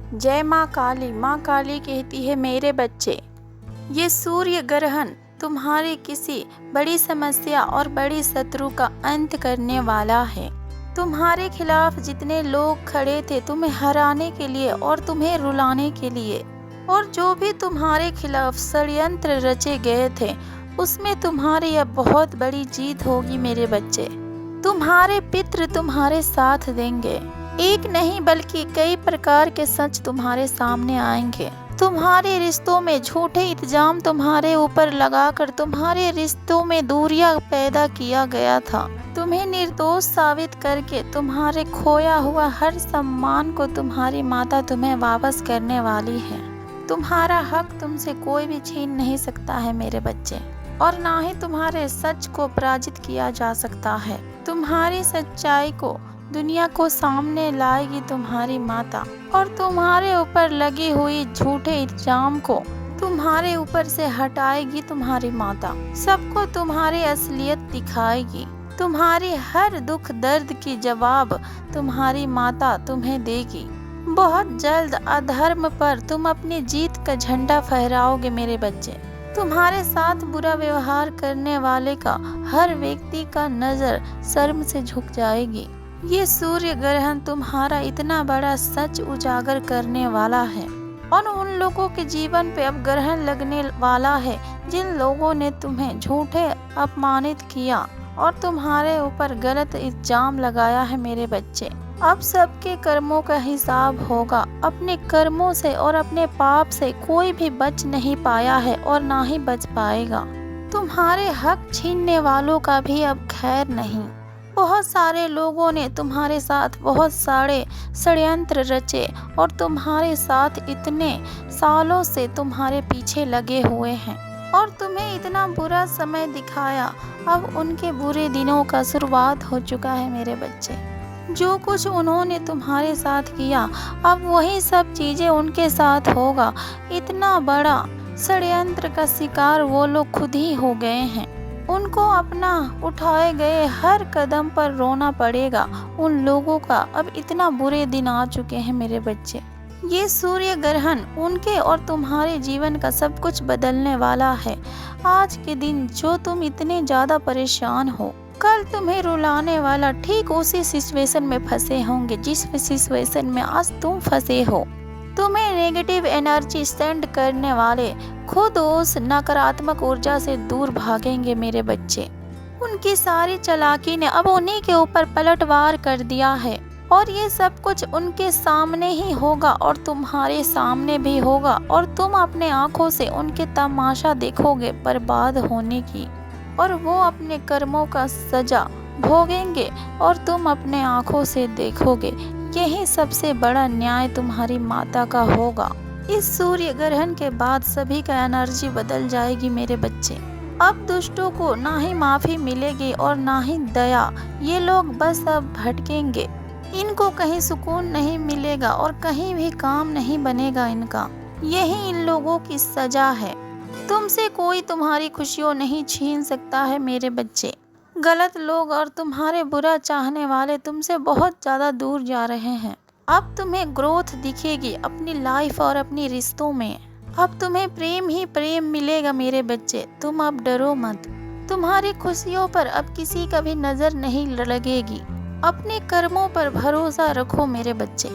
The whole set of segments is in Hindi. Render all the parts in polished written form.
जय माँ काली कहती है मेरे बच्चे, ये सूर्य ग्रहण तुम्हारी किसी बड़ी समस्या और बड़ी शत्रु का अंत करने वाला है। तुम्हारे खिलाफ जितने लोग खड़े थे तुम्हें हराने के लिए और तुम्हें रुलाने के लिए, और जो भी तुम्हारे खिलाफ षड्यंत्र रचे गए थे उसमें तुम्हारी अब बहुत बड़ी जीत होगी मेरे बच्चे। तुम्हारे पितृ तुम्हारे साथ देंगे। एक नहीं बल्कि कई प्रकार के सच तुम्हारे सामने आएंगे। तुम्हारे रिश्तों में झूठे इल्जाम तुम्हारे ऊपर लगाकर तुम्हारे रिश्तों में दूरियां पैदा किया गया था। तुम्हें निर्दोष साबित करके तुम्हारे खोया हुआ हर सम्मान को तुम्हारी माता तुम्हें वापस करने वाली है। तुम्हारा हक तुमसे कोई भी छीन नहीं सकता है मेरे बच्चे, और ना ही तुम्हारे सच को पराजित किया जा सकता है। तुम्हारी सच्चाई को दुनिया को सामने लाएगी तुम्हारी माता, और तुम्हारे ऊपर लगी हुई झूठे इल्जाम को तुम्हारे ऊपर से हटाएगी तुम्हारी माता। सबको तुम्हारी असलियत दिखाएगी। तुम्हारी हर दुख दर्द की जवाब तुम्हारी माता तुम्हें देगी। बहुत जल्द अधर्म पर तुम अपनी जीत का झंडा फहराओगे मेरे बच्चे। तुम्हारे साथ बुरा व्यवहार करने वाले का हर व्यक्ति का नजर शर्म से झुक जाएगी। ये सूर्य ग्रहण तुम्हारा इतना बड़ा सच उजागर करने वाला है, और उन लोगों के जीवन पे अब ग्रहण लगने वाला है जिन लोगों ने तुम्हें झूठे अपमानित किया और तुम्हारे ऊपर गलत इल्जाम लगाया है मेरे बच्चे। अब सबके कर्मों का हिसाब होगा। अपने कर्मों से और अपने पाप से कोई भी बच नहीं पाया है और ना ही बच पाएगा। तुम्हारे हक छीनने वालों का भी अब खैर नहीं। बहुत सारे लोगों ने तुम्हारे साथ बहुत सारे षड्यंत्र रचे और तुम्हारे साथ इतने सालों से तुम्हारे पीछे लगे हुए हैं और तुम्हें इतना बुरा समय दिखाया। अब उनके बुरे दिनों का शुरुआत हो चुका है मेरे बच्चे। जो कुछ उन्होंने तुम्हारे साथ किया अब वही सब चीजें उनके साथ होगा। इतना बड़ा षड्यंत्र का शिकार वो लोग खुद ही हो गए हैं। उनको अपना उठाए गए हर कदम पर रोना पड़ेगा। उन लोगों का अब इतना बुरे दिन आ चुके हैं मेरे बच्चे। ये सूर्य ग्रहण उनके और तुम्हारे जीवन का सब कुछ बदलने वाला है। आज के दिन जो तुम इतने ज्यादा परेशान हो, कल तुम्हें रुलाने वाला ठीक उसी सिचुएशन में फंसे होंगे जिस सिचुएशन में आज तुम फंसे हो। तुम्हें नेगेटिव एनर्जी सेंड करने वाले खुद उस नकारात्मक ऊर्जा से दूर भागेंगे मेरे बच्चे। उनकी सारी चालाकी ने अब उन्हीं के ऊपर पलटवार कर दिया है, और ये सब कुछ उनके सामने ही होगा और तुम्हारे सामने भी होगा, और तुम अपने आंखों से उनके तमाशा देखोगे बर्बाद होने की, और वो अपने कर्मों का सजा भोगेंगे और तुम अपने आंखों से देखोगे। यही सबसे बड़ा न्याय तुम्हारी माता का होगा। इस सूर्य ग्रहण के बाद सभी का एनर्जी बदल जाएगी मेरे बच्चे। अब दुष्टों को ना ही माफी मिलेगी और ना ही दया। ये लोग बस अब भटकेंगे। इनको कहीं सुकून नहीं मिलेगा और कहीं भी काम नहीं बनेगा इनका। यही इन लोगों की सजा है। तुमसे कोई तुम्हारी खुशियों नहीं छीन सकता है मेरे बच्चे। गलत लोग और तुम्हारे बुरा चाहने वाले तुमसे बहुत ज़्यादा दूर जा रहे हैं। अब तुम्हें ग्रोथ दिखेगी अपनी लाइफ और अपनी रिश्तों में। अब तुम्हें प्रेम ही प्रेम मिलेगा मेरे बच्चे। तुम अब डरो मत। तुम्हारी खुशियों पर अब किसी का भी नज़र नहीं लगेगी। अपने कर्मों पर भरोसा रखो मेरे बच्चे।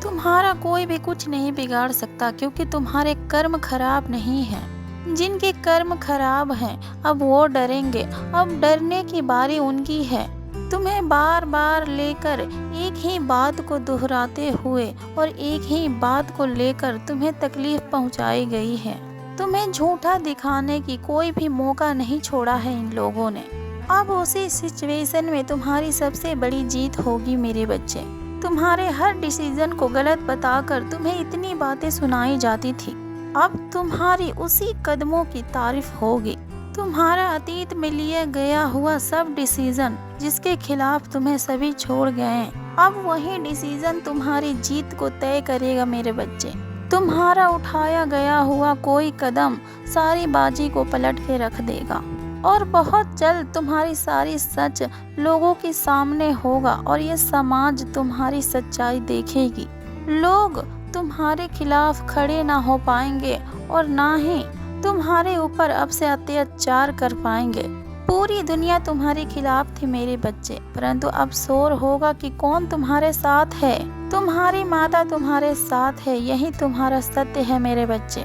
तुम्हारा कोई भी कुछ नहीं बिगाड़ सकता, क्योंकि तुम्हारे कर्म खराब नहीं हैं। जिनके कर्म खराब हैं अब वो डरेंगे। अब डरने की बारी उनकी है। तुम्हें बार बार लेकर एक ही बात को दोहराते हुए और एक ही बात को लेकर तुम्हें तकलीफ पहुंचाई गई है। तुम्हें झूठा दिखाने की कोई भी मौका नहीं छोड़ा है इन लोगों ने। अब उसी सिचुएशन में तुम्हारी सबसे बड़ी जीत होगी मेरे बच्चे। तुम्हारे हर डिसीजन को गलत बताकर तुम्हें इतनी बातें सुनाई जाती थी, अब तुम्हारी उसी कदमों की तारीफ होगी। तुम्हारा अतीत में लिया गया हुआ सब डिसीजन जिसके खिलाफ तुम्हें सभी छोड़ गए, अब वही डिसीजन तुम्हारी जीत को तय करेगा मेरे बच्चे। तुम्हारा उठाया गया हुआ कोई कदम सारी बाजी को पलट के रख देगा, और बहुत जल्द तुम्हारी सारी सच लोगों के सामने होगा और ये समाज तुम्हारी सच्चाई देखेगी। लोग तुम्हारे खिलाफ खड़े ना हो पाएंगे और ना ही तुम्हारे ऊपर अब से अत्याचार कर पाएंगे। पूरी दुनिया तुम्हारे खिलाफ थी मेरे बच्चे, परंतु अब शोर होगा कि कौन तुम्हारे साथ है। तुम्हारी माता तुम्हारे साथ है, यही तुम्हारा सत्य है मेरे बच्चे।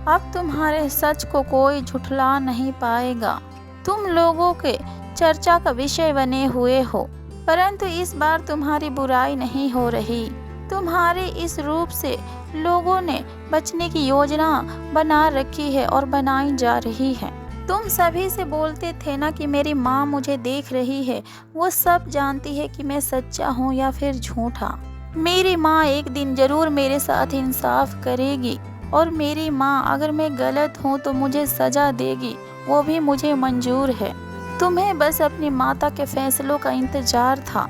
अब तुम्हारे सच को कोई झुठला नहीं पाएगा। तुम लोगों के चर्चा का विषय बने हुए हो, परंतु इस बार तुम्हारी बुराई नहीं हो रही। तुम्हारे इस रूप से लोगों ने बचने की योजना बना रखी है और बनाई जा रही है। तुम सभी से बोलते थे ना कि मेरी माँ मुझे देख रही है। वो सब जानती है कि मैं सच्चा हूँ या फिर झूठा। मेरी माँ एक दिन जरूर मेरे साथ इंसाफ करेगी और मेरी माँ अगर मैं गलत हूँ तो मुझे सजा देगी, वो भी मुझे मंजूर है। तुम्हें बस अपनी माता के फैसलों का इंतजार था।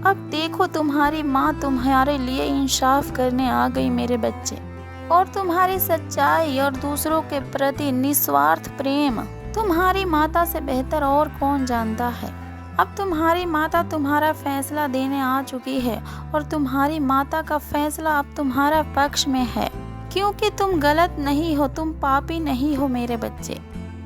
अब देखो तुम्हारी माँ तुम्हारे लिए इंसाफ करने आ गई मेरे बच्चे। और तुम्हारी सच्चाई और दूसरों के प्रति निस्वार्थ प्रेम तुम्हारी माता से बेहतर और कौन जानता है। अब तुम्हारी माता तुम्हारा फैसला देने आ चुकी है और तुम्हारी माता का फैसला अब तुम्हारा पक्ष में है, क्योंकि तुम गलत नहीं हो, तुम पापी नहीं हो मेरे बच्चे।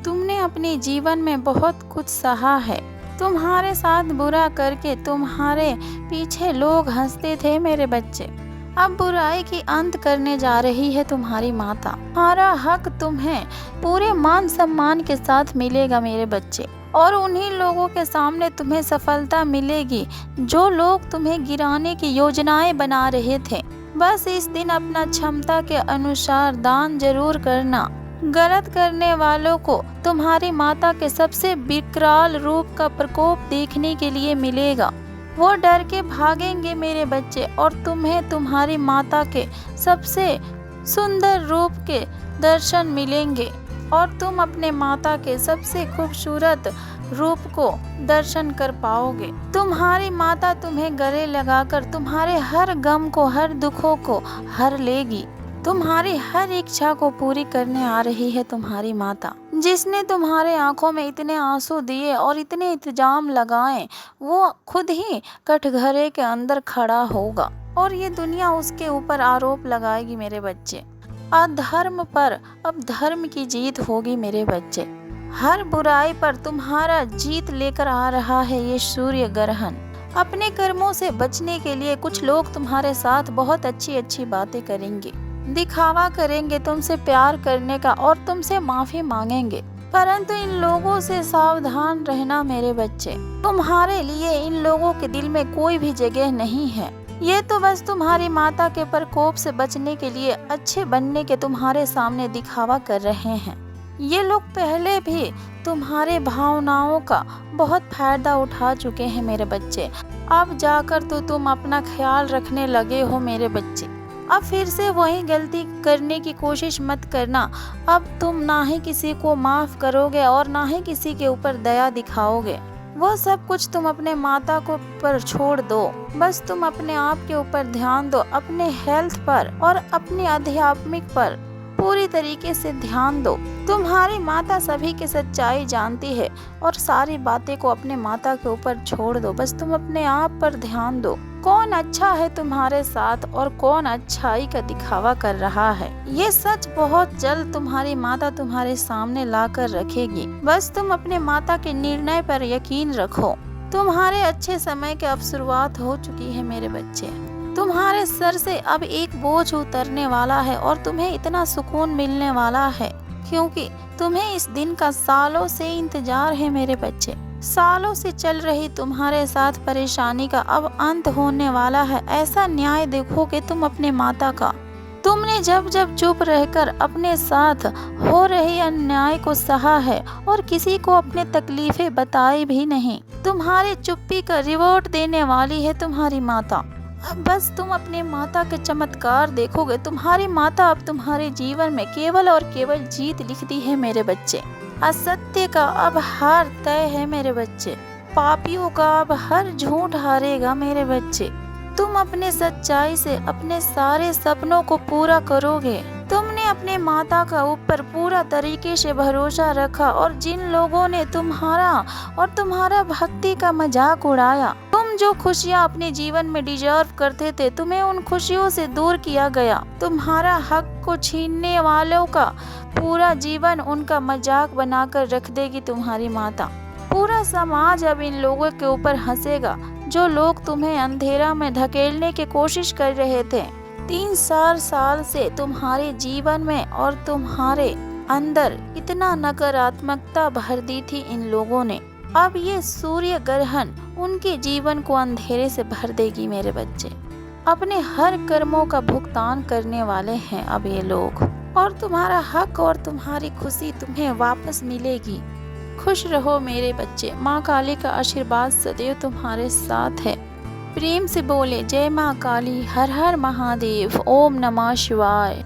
तुमने अपने जीवन में बहुत कुछ सहा है। तुम्हारे साथ बुरा करके तुम्हारे पीछे लोग हंसते थे मेरे बच्चे। अब बुराई की अंत करने जा रही है तुम्हारी माता। तुम्हारा हक तुम्हें पूरे मान सम्मान के साथ मिलेगा मेरे बच्चे, और उन्हीं लोगों के सामने तुम्हें सफलता मिलेगी जो लोग तुम्हें गिराने की योजनाएं बना रहे थे। बस इस दिन अपना क्षमता के अनुसार दान जरूर करना। गलत करने वालों को तुम्हारी माता के सबसे विकराल रूप का प्रकोप देखने के लिए मिलेगा। वो डर के भागेंगे मेरे बच्चे, और तुम्हें तुम्हारी माता के सबसे सुंदर रूप के दर्शन मिलेंगे, और तुम अपने माता के सबसे खूबसूरत रूप को दर्शन कर पाओगे। तुम्हारी माता तुम्हें गले लगाकर तुम्हारे हर गम को, हर दुखों को हर लेगी। तुम्हारी हर इच्छा को पूरी करने आ रही है तुम्हारी माता। जिसने तुम्हारे आंखों में इतने आंसू दिए और इतने इंतजाम लगाए, वो खुद ही कटघरे के अंदर खड़ा होगा और ये दुनिया उसके ऊपर आरोप लगाएगी मेरे बच्चे। अधर्म पर अब धर्म की जीत होगी मेरे बच्चे। हर बुराई पर तुम्हारा जीत लेकर आ रहा है ये सूर्य ग्रहण। अपने कर्मों से बचने के लिए कुछ लोग तुम्हारे साथ बहुत अच्छी अच्छी बातें करेंगे, दिखावा करेंगे तुमसे प्यार करने का और तुमसे माफी मांगेंगे, परंतु इन लोगों से सावधान रहना मेरे बच्चे। तुम्हारे लिए इन लोगों के दिल में कोई भी जगह नहीं है। ये तो बस तुम्हारी माता के प्रकोप से बचने के लिए अच्छे बनने के तुम्हारे सामने दिखावा कर रहे हैं। ये लोग पहले भी तुम्हारे भावनाओं का बहुत फायदा उठा चुके हैं मेरे बच्चे। अब जाकर तो तुम अपना ख्याल रखने लगे हो मेरे बच्चे। अब फिर से वही गलती करने की कोशिश मत करना। अब तुम ना ही किसी को माफ करोगे और ना ही किसी के ऊपर दया दिखाओगे। वो सब कुछ तुम अपने माता को पर छोड़ दो। बस तुम अपने आप के ऊपर ध्यान दो, अपने हेल्थ पर और अपने आध्यात्मिक पर पूरी तरीके से ध्यान दो। तुम्हारी माता सभी की सच्चाई जानती है और सारी बातें को अपने माता के ऊपर छोड़ दो। बस तुम अपने आप पर ध्यान दो, कौन अच्छा है तुम्हारे साथ और कौन अच्छाई का दिखावा कर रहा है। ये सच बहुत जल्द तुम्हारी माता तुम्हारे सामने लाकर रखेगी। बस तुम अपने माता के निर्णय पर यकीन रखो। तुम्हारे अच्छे समय की अब शुरुआत हो चुकी है मेरे बच्चे। तुम्हारे सर से अब एक बोझ उतरने वाला है और तुम्हें इतना सुकून मिलने वाला है, क्योंकि तुम्हें इस दिन का सालों से इंतजार है मेरे बच्चे। सालों से चल रही तुम्हारे साथ परेशानी का अब अंत होने वाला है। ऐसा न्याय देखोगे तुम अपने माता का। तुमने जब जब चुप रहकर अपने साथ हो रहे अन्याय को सहा है और किसी को अपने तकलीफें बताई भी नहीं, तुम्हारी चुप्पी का रिवॉर्ड देने वाली है तुम्हारी माता। अब बस तुम अपने माता के चमत्कार देखोगे। तुम्हारी माता अब तुम्हारे जीवन में केवल और केवल जीत लिखती है मेरे बच्चे। असत्य का अब हार तय है मेरे बच्चे। पापियों का अब हर झूठ हारेगा मेरे बच्चे। तुम अपने सच्चाई से अपने सारे सपनों को पूरा करोगे। तुमने अपने माता का ऊपर पूरा तरीके से भरोसा रखा और जिन लोगों ने तुम्हारा और तुम्हारा भक्ति का मजाक उड़ाया, तुम जो खुशियाँ अपने जीवन में डिजर्व करते थे, तुम्हें उन खुशियों से दूर किया गया। तुम्हारा हक को छीनने वालों का पूरा जीवन उनका मजाक बनाकर रख देगी तुम्हारी माता। पूरा समाज अब इन लोगों के ऊपर हंसेगा जो लोग तुम्हें अंधेरा में धकेलने की कोशिश कर रहे थे। 3 साल से तुम्हारे जीवन में और तुम्हारे अंदर इतना नकारात्मकता भर दी थी इन लोगों ने। अब ये सूर्य ग्रहण उनके जीवन को अंधेरे से भर देगी मेरे बच्चे। अपने हर कर्मों का भुगतान करने वाले हैं अब ये लोग, और तुम्हारा हक और तुम्हारी खुशी तुम्हें वापस मिलेगी। खुश रहो मेरे बच्चे, माँ काली का आशीर्वाद सदैव तुम्हारे साथ है। प्रेम से बोले जय माँ काली, हर हर महादेव, ओम नमः शिवाय।